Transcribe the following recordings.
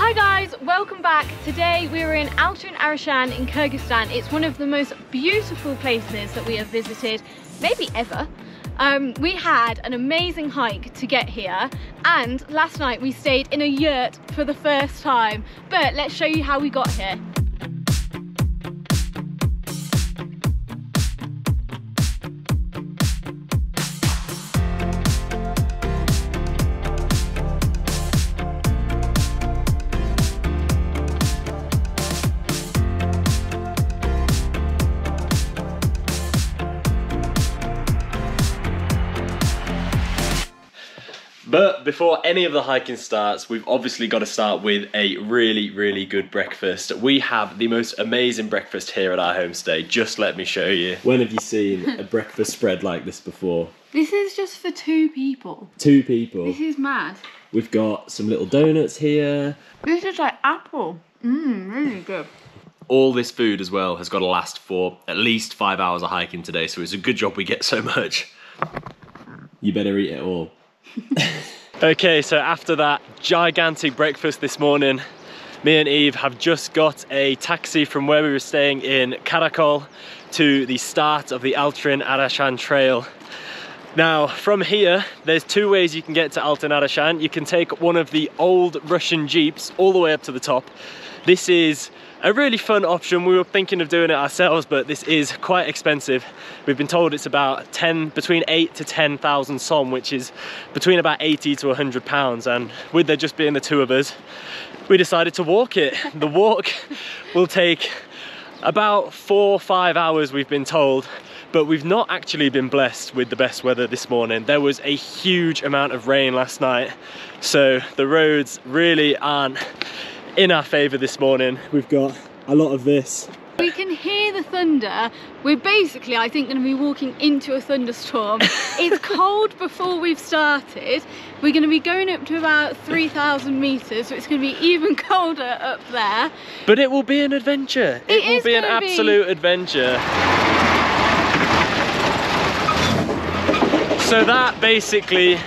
Hi guys, welcome back. Today we are in Altyn Arashan in Kyrgyzstan. It's one of the most beautiful places that we have visited, maybe ever. We had an amazing hike to get here, and last night we stayed in a yurt for the first time. But let's show you how we got here. But before any of the hiking starts, we've obviously got to start with a really good breakfast. We have the most amazing breakfast here at our homestay. Just let me show you. When have you seen a breakfast spread like this before? This is just for 2 people. 2 people. This is mad. We've got some little donuts here. This is like apple. Really good. All this food as well has got to last for at least 5 hours of hiking today, so it's a good job we get so much. You better eat it all. Okay, so after that gigantic breakfast this morning, me and Eve have just got a taxi from where we were staying in Karakol to the start of the Altyn Arashan trail. Now, from here, there's 2 ways you can get to Altyn Arashan. You can take one of the old Russian jeeps all the way up to the top. This is a really fun option. We were thinking of doing it ourselves, but this is quite expensive. We've been told it's about between 8 to 10,000 som, which is between about 80 to 100 pounds. And with there just being the 2 of us, we decided to walk it. The walk will take about 4 or 5 hours, we've been told, but we've not actually been blessed with the best weather this morning. There was a huge amount of rain last night, so the roads really aren't in our favour this morning. We've got a lot of this. We can hear the thunder. We're basically, I think, going to be walking into a thunderstorm. It's cold before we've started. We're going to be going up to about 3,000 metres, so it's going to be even colder up there. But it will be an adventure. It will be an absolute adventure. So that basically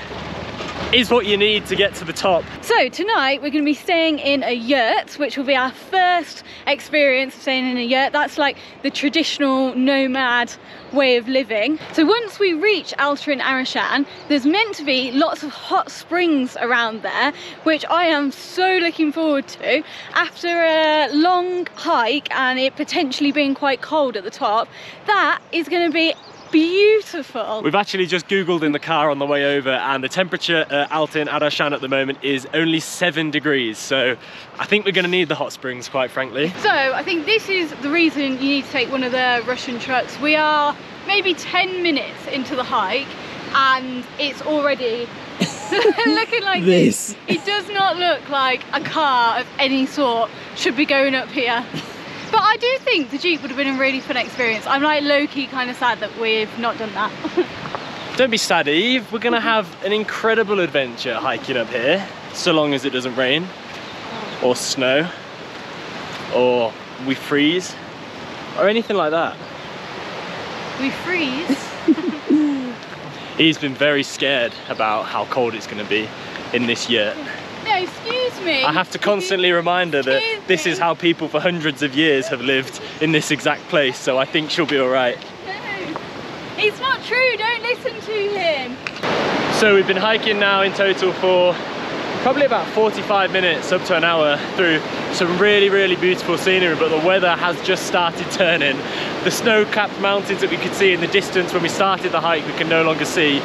is what you need to get to the top. So tonight we're going to be staying in a yurt, which will be our first experience of staying in a yurt. That's like the traditional nomad way of living. So once we reach Altyn Arashan, there's meant to be lots of hot springs around there, which I am so looking forward to. After a long hike and it potentially being quite cold at the top, that is going to be beautiful. We've actually just googled in the car on the way over, and the temperature at Altyn Arashan at the moment is only 7 degrees, so I think we're going to need the hot springs, quite frankly. So I think this is the reason you need to take one of the Russian trucks. We are maybe 10 minutes into the hike and it's already looking like this. It does not look like a car of any sort should be going up here. But I do think the Jeep would have been a really fun experience. I'm like low-key kind of sad that we've not done that. Don't be sad, Eve. We're going to have an incredible adventure hiking up here, so long as it doesn't rain, or snow, or we freeze, or anything like that. We freeze? He's been very scared about how cold it's going to be in this yurt. No, excuse me. I have to constantly remind her that this is how people for hundreds of years have lived in this exact place, so I think she'll be alright. No, it's not true, don't listen to him. So we've been hiking now in total for probably about 45 minutes up to an hour through some really beautiful scenery, but the weather has just started turning. The snow-capped mountains that we could see in the distance when we started the hike we can no longer see,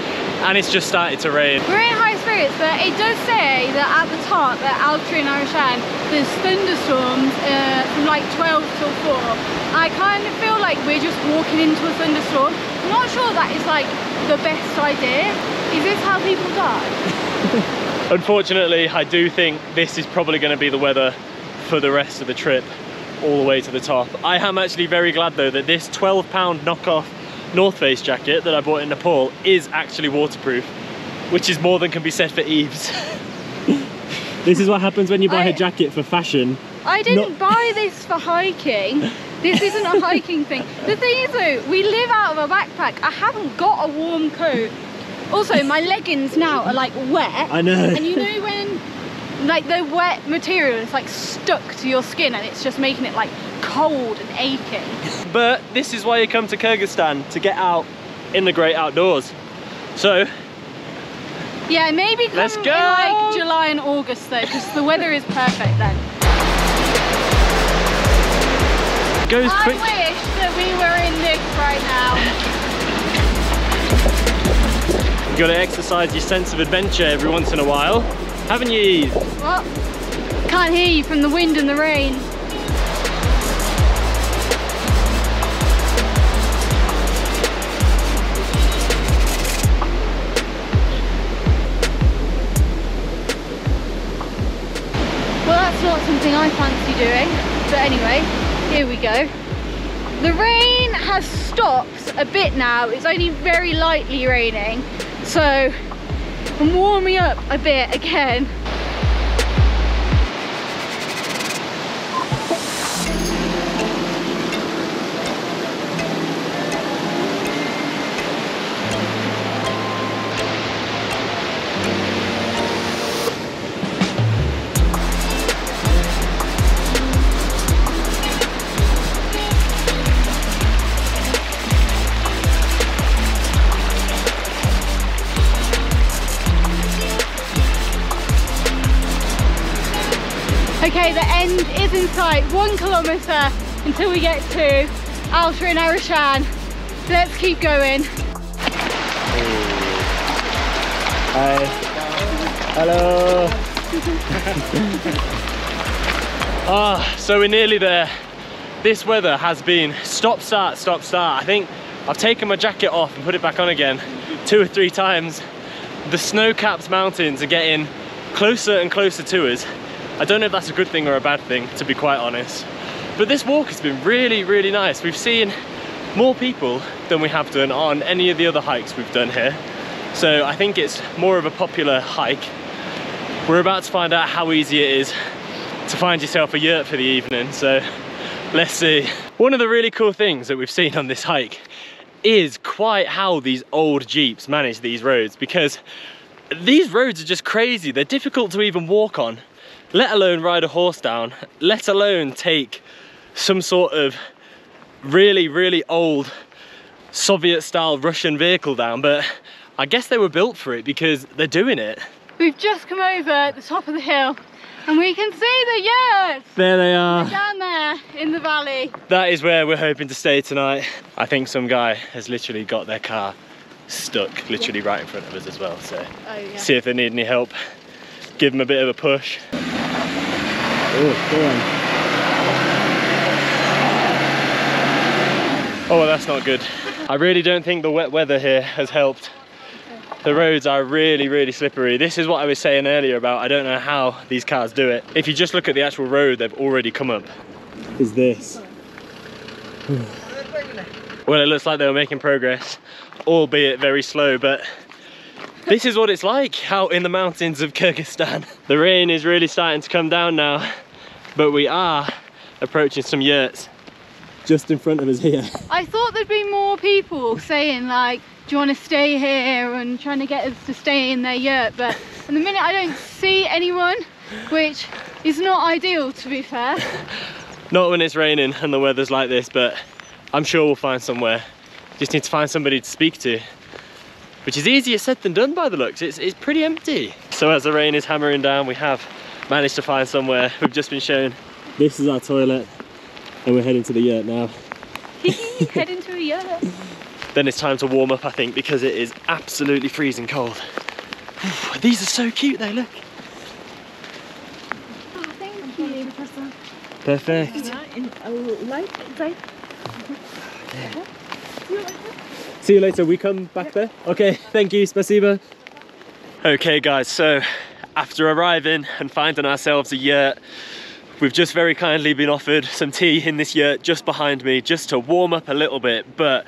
and it's just started to rain. We're in high spirits, but it does say that at the top at Altyn Arashan there's thunderstorms from like 12 till 4. I kind of feel like we're just walking into a thunderstorm. I'm not sure that is like the best idea. Is this how people die? Unfortunately, I do think this is probably going to be the weather for the rest of the trip, all the way to the top. I am actually very glad though that this £12 knockoff North Face jacket that I bought in Nepal is actually waterproof, which is more than can be said for Eve's. This is what happens when you buy a jacket for fashion. I didn't buy this for hiking. This isn't a hiking thing. The thing is though, we live out of a backpack. I haven't got a warm coat. Also, my leggings now are like wet. I know. And you know when like the wet material is like stuck to your skin and it's just making it like cold and aching. But this is why you come to Kyrgyzstan, to get out in the great outdoors. So yeah, maybe come let's go. in like July and August though, because the weather is perfect then. Goes quick. I wish that we were in this right now. You gotta exercise your sense of adventure every once in a while, haven't you? What? Can't hear you from the wind and the rain. Well, that's not something I fancy doing, but anyway, here we go. The rain has stopped a bit now. It's only very lightly raining, so I'm warming up a bit again. Okay, the end is in sight, 1 kilometre until we get to Altyn Arashan. Let's keep going. Hi. Hello. So we're nearly there. This weather has been stop, start, stop, start. I think I've taken my jacket off and put it back on again 2 or 3 times. The snow-capped mountains are getting closer and closer to us. I don't know if that's a good thing or a bad thing, to be quite honest. But this walk has been really, really nice. We've seen more people than we have done on any of the other hikes we've done here. So I think it's more of a popular hike. We're about to find out how easy it is to find yourself a yurt for the evening, so let's see. One of the really cool things that we've seen on this hike is quite how these old Jeeps manage these roads, because these roads are just crazy. They're difficult to even walk on, let alone ride a horse down, let alone take some sort of really, really old Soviet-style Russian vehicle down. But I guess they were built for it because they're doing it. We've just come over the top of the hill and we can see the yurts. There they are. They're down there in the valley. That is where we're hoping to stay tonight. I think some guy has literally got their car stuck literally right in front of us as well. So see if they need any help. Give them a bit of a push. Oh, go on. Oh, well, that's not good. I really don't think the wet weather here has helped. The roads are really, really slippery. This is what I was saying earlier about I don't know how these cars do it. If you just look at the actual road they've already come up, is this. Well, it looks like they were making progress, albeit very slow, but this is what it's like out in the mountains of Kyrgyzstan. The rain is really starting to come down now, but we are approaching some yurts just in front of us here. I thought there'd be more people saying like, do you want to stay here, and trying to get us to stay in their yurt, but at the minute I don't see anyone, which is not ideal, to be fair. Not when it's raining and the weather's like this, but I'm sure we'll find somewhere. Just need to find somebody to speak to, which is easier said than done by the looks. It's pretty empty. So as the rain is hammering down, we have managed to find somewhere. We've just been shown this is our toilet and we're heading to the yurt now. Heading to a yurt. Then it's time to warm up, I think, because it is absolutely freezing cold. These are so cute though, look. Oh, thank you. Perfect. See you later. We come back there? Okay, thank you, spasiba. Okay guys, so after arriving and finding ourselves a yurt, we've just very kindly been offered some tea in this yurt just behind me, just to warm up a little bit. But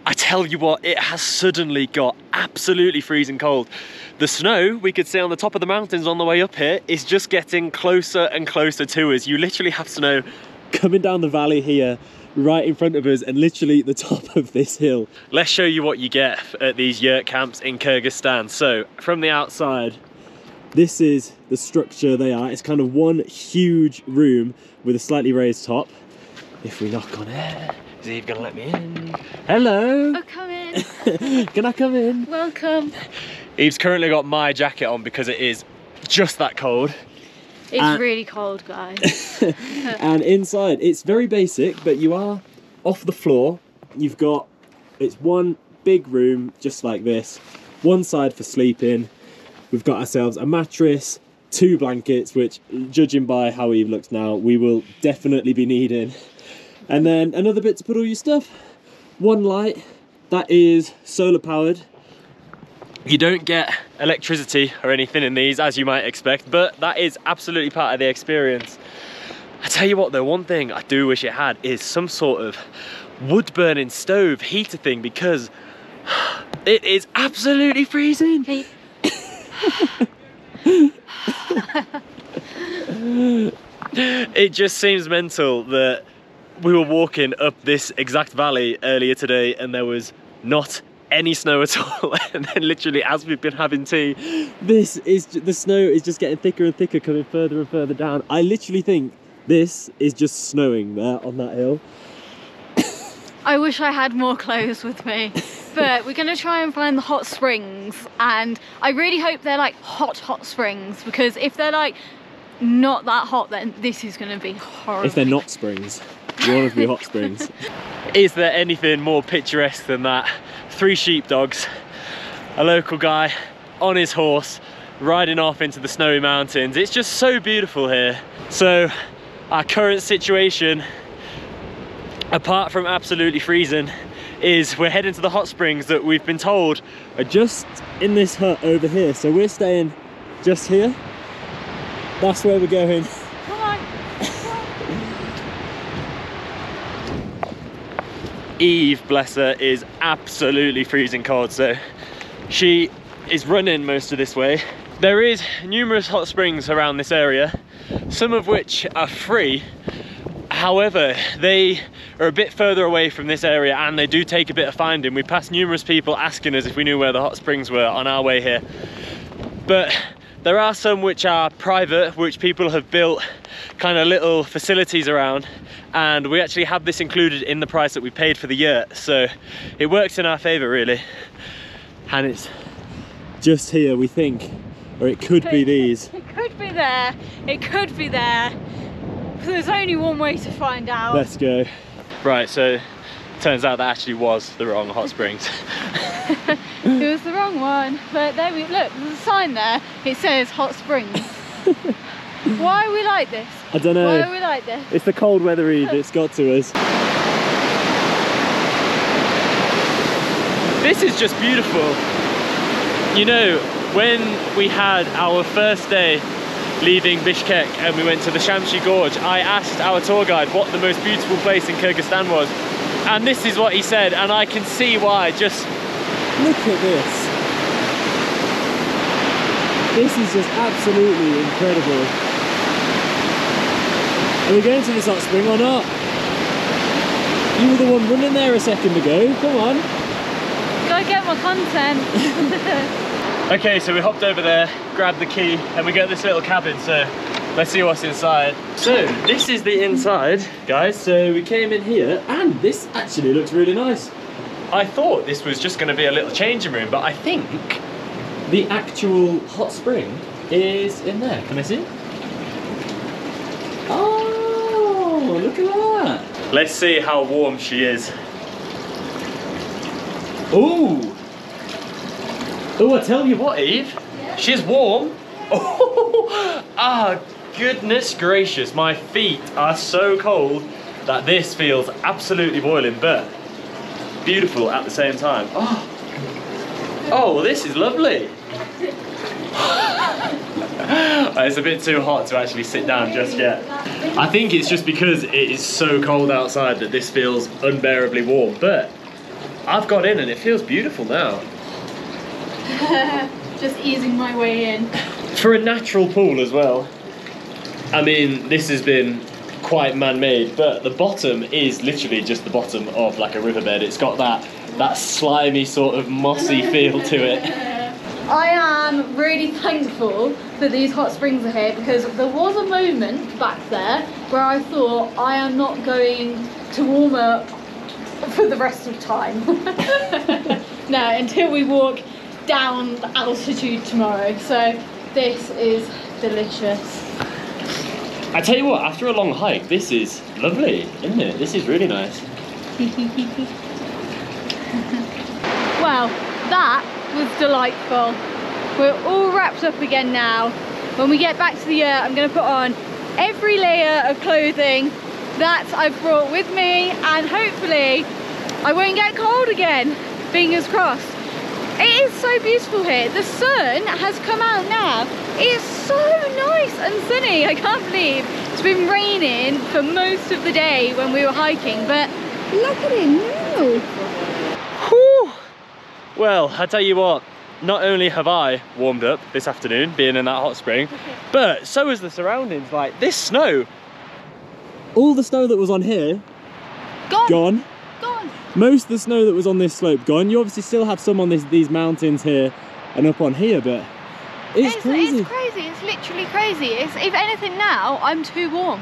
I tell you what, it has suddenly got absolutely freezing cold. The snow we could see on the top of the mountains on the way up here is just getting closer and closer to us. You literally have snow coming down the valley here, right in front of us, and literally the top of this hill. Let's show you what you get at these yurt camps in Kyrgyzstan. So from the outside, this is the structure they are. It's kind of one huge room with a slightly raised top. If we knock on it, is Eve gonna let me in? Hello! Oh, come in. Can I come in? Welcome. Eve's currently got my jacket on because it is just that cold. It's really cold, guys. And inside, it's very basic, but you are off the floor. You've got, it's one big room just like this. One side for sleeping. We've got ourselves a mattress, 2 blankets, which, judging by how Eve looks now, we will definitely be needing. And then another bit to put all your stuff. One light, that is solar powered. You don't get electricity or anything in these, as you might expect, but that is absolutely part of the experience. I tell you what though, one thing I do wish it had is some sort of wood burning stove heater thing, because it is absolutely freezing. Hey. It just seems mental that we were walking up this exact valley earlier today and there was not any snow at all, and then literally as we've been having tea, the snow is just getting thicker and thicker, coming further and further down. I literally think this is just snowing there on that hill. I wish I had more clothes with me, but we're gonna try and find the hot springs, and I really hope they're like hot springs, because if they're like not that hot, then this is gonna be horrible. If they're not springs, you want them to be hot springs. Is there anything more picturesque than that? 3 sheepdogs, a local guy on his horse riding off into the snowy mountains. It's just so beautiful here. So our current situation, apart from absolutely freezing, is we're heading to the hot springs that we've been told are just in this hut over here. So we're staying just here. That's where we're going. Come on. Eve, bless her, is absolutely freezing cold, so she is running most of this way. There is numerous hot springs around this area, some of which are free. However, they are a bit further away from this area and they do take a bit of finding. We passed numerous people asking us if we knew where the hot springs were on our way here. But there are some which are private, which people have built kind of little facilities around, and we actually have this included in the price that we paid for the yurt, so it works in our favour really. And it's just here, we think, or it could be these. It could be there, it could be there. There's only one way to find out. Let's go. Right, so turns out that actually was the wrong hot springs. It was the wrong one, but there we look, there's a sign there, it says hot springs. Why are we like this? I don't know. Why are we like this? It's the cold weather, Eve, it's got to us. This is just beautiful. You know, when we had our first day leaving Bishkek and we went to the Shamshi Gorge, I asked our tour guide what the most beautiful place in Kyrgyzstan was, and this is what he said, and I can see why. Just look at this. This is just absolutely incredible. Are we going to this hot spring or not? You were the one running there a second ago, come on. Gotta get my content. Okay, so we hopped over there, grabbed the key, and we got this little cabin, so let's see what's inside. So, this is the inside, guys. So we came in here, and this actually looks really nice. I thought this was just gonna be a little changing room, but I think the actual hot spring is in there. Can I see it? Oh, look at that. Let's see how warm she is. Ooh. Oh, I tell you what, Eve, yeah. She's warm. Oh, ah, goodness gracious, my feet are so cold that this feels absolutely boiling, but beautiful at the same time. Oh, well, this is lovely. It's a bit too hot to actually sit down just yet. I think it's just because it is so cold outside that this feels unbearably warm, but I've got in and it feels beautiful now. Just easing my way in. For a natural pool as well. I mean, this has been quite man-made, but the bottom is literally just the bottom of like a riverbed. It's got that slimy sort of mossy feel to it. I am really thankful that these hot springs are here, because there was a moment back there where I thought I am not going to warm up for the rest of time. No, until we walk down the altitude tomorrow. So this is delicious. I tell you what, after a long hike, this is lovely, isn't it? This is really nice. Well, that was delightful. We're all wrapped up again now. When we get back to the yurt, I'm going to put on every layer of clothing that I've brought with me, and hopefully I won't get cold again. Fingers crossed. It is so beautiful here. The sun has come out now. It is so nice and sunny. I can't believe it's been raining for most of the day when we were hiking, but look at it now. Whew. Well, I tell you what, not only have I warmed up this afternoon being in that hot spring, but so has the surroundings. Like this snow, all the snow that was on here, gone. Most of the snow that was on this slope gone. You obviously still have some on these mountains here and up on here, but it's crazy. It's crazy, it's literally crazy. If anything now, I'm too warm.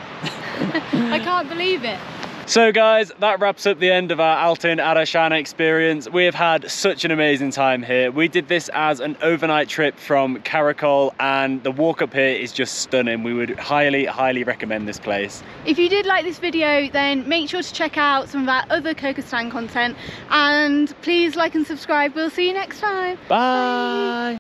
I can't believe it. So guys, that wraps up the end of our Altyn Arashan experience. We have had such an amazing time here. We did this as an overnight trip from Karakol, and the walk up here is just stunning. We would highly, highly recommend this place. If you did like this video, then make sure to check out some of our other Kyrgyzstan content, and please like and subscribe. We'll see you next time. Bye.